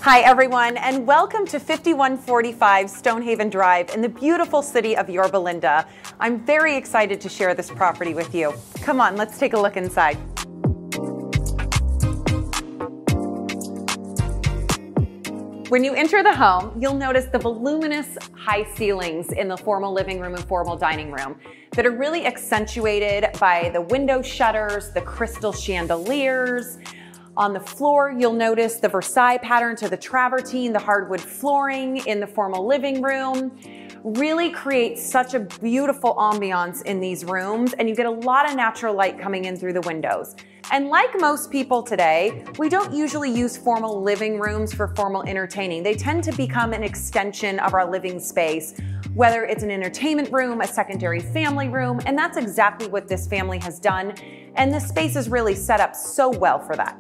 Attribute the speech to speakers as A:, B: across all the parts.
A: Hi everyone, and welcome to 5145 Stonehaven Drive in the beautiful city of Yorba Linda. I'm very excited to share this property with you. Come on, let's take a look inside. When you enter the home, you'll notice the voluminous high ceilings in the formal living room and formal dining room that are really accentuated by the window shutters, the crystal chandeliers. On the floor, you'll notice the Versailles pattern to the travertine, the hardwood flooring in the formal living room. Really creates such a beautiful ambiance in these rooms, and you get a lot of natural light coming in through the windows. And like most people today, we don't usually use formal living rooms for formal entertaining. They tend to become an extension of our living space, whether it's an entertainment room, a secondary family room, and that's exactly what this family has done. And this space is really set up so well for that.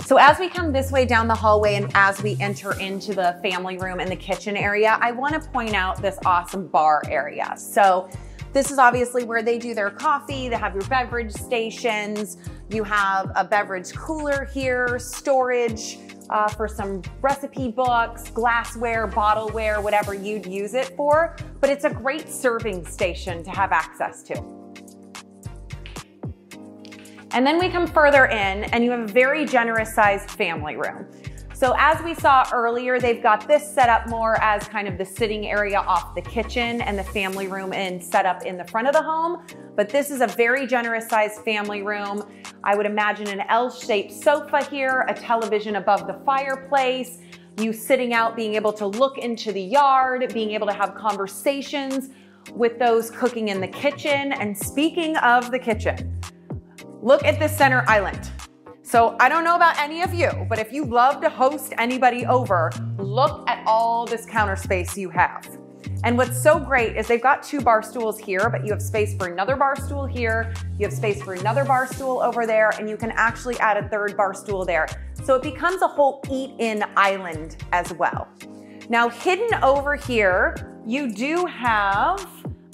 A: So as we come this way down the hallway and as we enter into the family room and the kitchen area, I want to point out this awesome bar area. So this is obviously where they do their coffee. They have your beverage stations. You have a beverage cooler here, storage for some recipe books, glassware, bottleware, whatever you'd use it for. But it's a great serving station to have access to. And then we come further in and you have a very generous sized family room. So as we saw earlier, they've got this set up more as kind of the sitting area off the kitchen and the family room and set up in the front of the home. But this is a very generous sized family room. I would imagine an L-shaped sofa here, a television above the fireplace, you sitting out, being able to look into the yard, being able to have conversations with those cooking in the kitchen. And speaking of the kitchen, look at this center island. So I don't know about any of you, but if you love to host anybody over, look at all this counter space you have. And what's so great is they've got 2 bar stools here, but you have space for another bar stool here, you have space for another bar stool over there, and you can actually add a 3rd bar stool there. So it becomes a whole eat-in island as well. Now hidden over here, you do have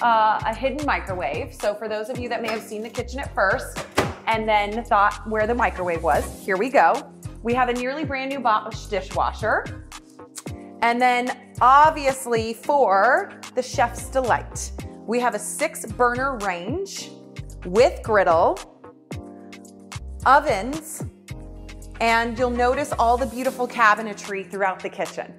A: a hidden microwave. So for those of you that may have seen the kitchen at first, and then thought where the microwave was, here we go. We have a nearly brand new Bosch dishwasher. And then obviously for the chef's delight, we have a 6-burner range with griddle, ovens, and you'll notice all the beautiful cabinetry throughout the kitchen.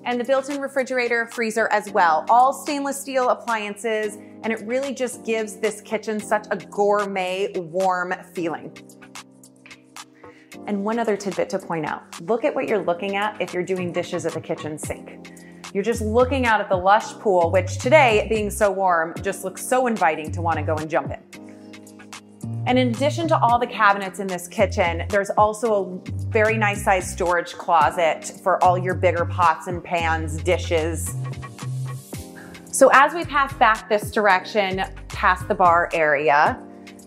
A: And the built-in refrigerator, freezer as well. All stainless steel appliances, and it really just gives this kitchen such a gourmet, warm feeling. And one other tidbit to point out, look at what you're looking at if you're doing dishes at the kitchen sink. You're just looking out at the lush pool, which today, being so warm, just looks so inviting to want to go and jump in. And in addition to all the cabinets in this kitchen, there's also a very nice sized storage closet for all your bigger pots and pans, dishes. So as we pass back this direction, past the bar area,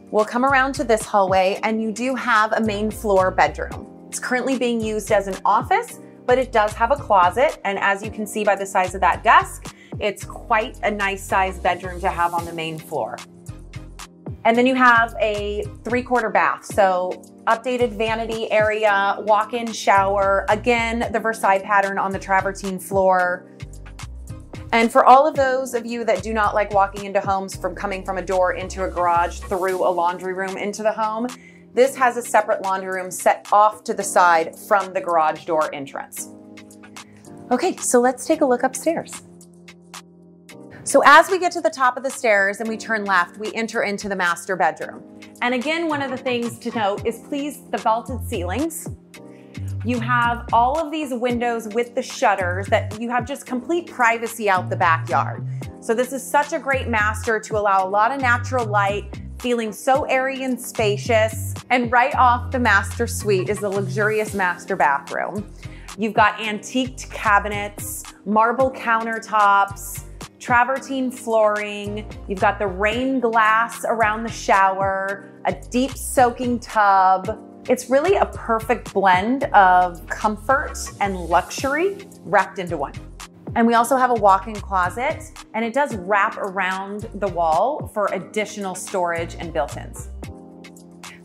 A: we'll come around to this hallway and you do have a main floor bedroom. It's currently being used as an office, but it does have a closet. And as you can see by the size of that desk, it's quite a nice sized bedroom to have on the main floor. And then you have a 3/4 bath. So updated vanity area, walk-in shower, again, the Versailles pattern on the travertine floor. And for all of those of you that do not like walking into homes from coming from a door into a garage through a laundry room into the home, this has a separate laundry room set off to the side from the garage door entrance. Okay, so let's take a look upstairs. So as we get to the top of the stairs and we turn left, we enter into the master bedroom. And again, one of the things to note is please the vaulted ceilings. You have all of these windows with the shutters that you have just complete privacy out the backyard. So this is such a great master to allow a lot of natural light, feeling so airy and spacious. And right off the master suite is the luxurious master bathroom. You've got antiqued cabinets, marble countertops, travertine flooring, you've got the rain glass around the shower, a deep soaking tub. It's really a perfect blend of comfort and luxury wrapped into one. And we also have a walk-in closet, and it does wrap around the wall for additional storage and built-ins.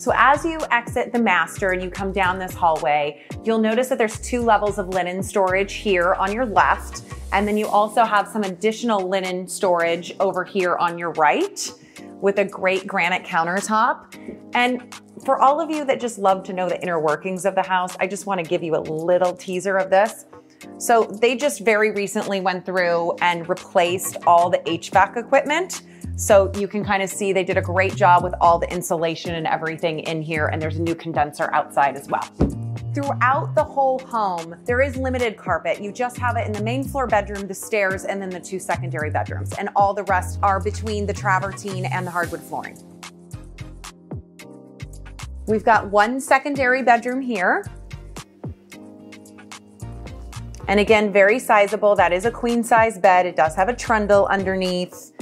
A: So as you exit the master and you come down this hallway, you'll notice that there's 2 levels of linen storage here on your left. And then you also have some additional linen storage over here on your right with a great granite countertop. And for all of you that just love to know the inner workings of the house, I just want to give you a little teaser of this. So they just very recently went through and replaced all the HVAC equipment. So you can kind of see they did a great job with all the insulation and everything in here, and there's a new condenser outside as well. Throughout the whole home, there is limited carpet. You just have it in the main floor bedroom, the stairs, and then the 2 secondary bedrooms. And all the rest are between the travertine and the hardwood flooring. We've got 1 secondary bedroom here. And again, very sizable. That is a queen size bed. It does have a trundle underneath.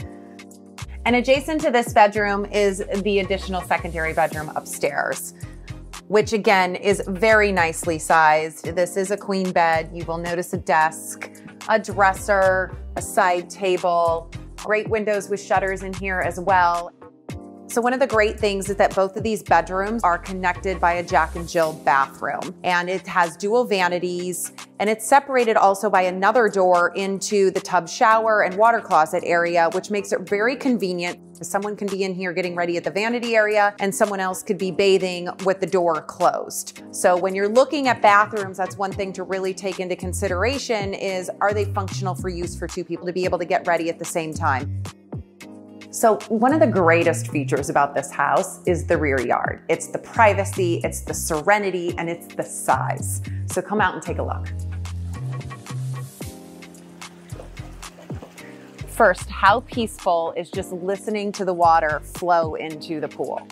A: And adjacent to this bedroom is the additional secondary bedroom upstairs, which again is very nicely sized. This is a queen bed. You will notice a desk, a dresser, a side table, great windows with shutters in here as well. So one of the great things is that both of these bedrooms are connected by a Jack and Jill bathroom, and it has dual vanities, and it's separated also by another door into the tub shower and water closet area, which makes it very convenient. Someone can be in here getting ready at the vanity area, and someone else could be bathing with the door closed. So when you're looking at bathrooms, that's one thing to really take into consideration is, are they functional for use for 2 people to be able to get ready at the same time? So one of the greatest features about this house is the rear yard. It's the privacy, it's the serenity, and it's the size. So come out and take a look. First, how peaceful is just listening to the water flow into the pool.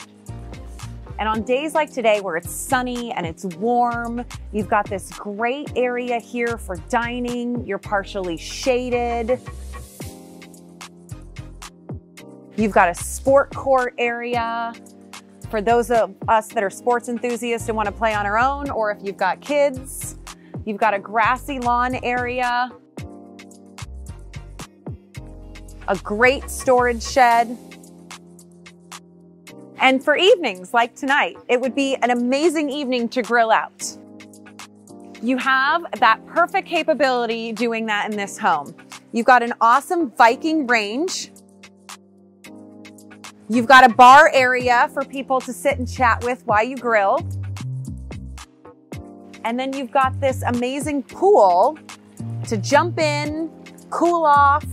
A: And on days like today where it's sunny and it's warm, you've got this great area here for dining. You're partially shaded. You've got a sport court area for those of us that are sports enthusiasts and want to play on our own, or if you've got kids. You've got a grassy lawn area, a great storage shed. And for evenings like tonight, it would be an amazing evening to grill out. You have that perfect capability doing that in this home. You've got an awesome Viking range. You've got a bar area for people to sit and chat with while you grill. And then you've got this amazing pool to jump in, cool off,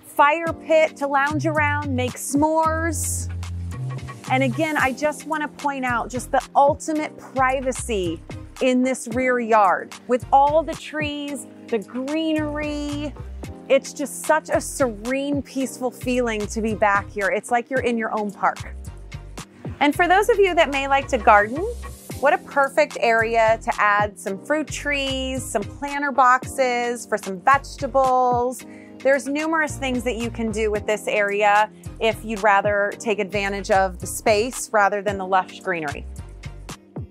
A: fire pit to lounge around, make s'mores. And again, I just want to point out just the ultimate privacy in this rear yard with all the trees, the greenery. It's just such a serene, peaceful feeling to be back here. It's like you're in your own park. And for those of you that may like to garden, what a perfect area to add some fruit trees, some planter boxes for some vegetables. There's numerous things that you can do with this area if you'd rather take advantage of the space rather than the lush greenery.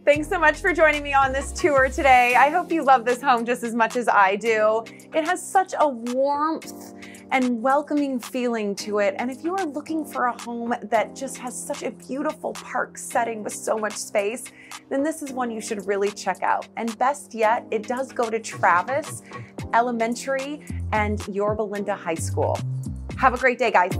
A: Thanks so much for joining me on this tour today. I hope you love this home just as much as I do. It has such a warmth and welcoming feeling to it. And if you are looking for a home that just has such a beautiful park setting with so much space, then this is one you should really check out. And best yet, it does go to Travis Elementary and Yorba Linda High School. Have a great day, guys.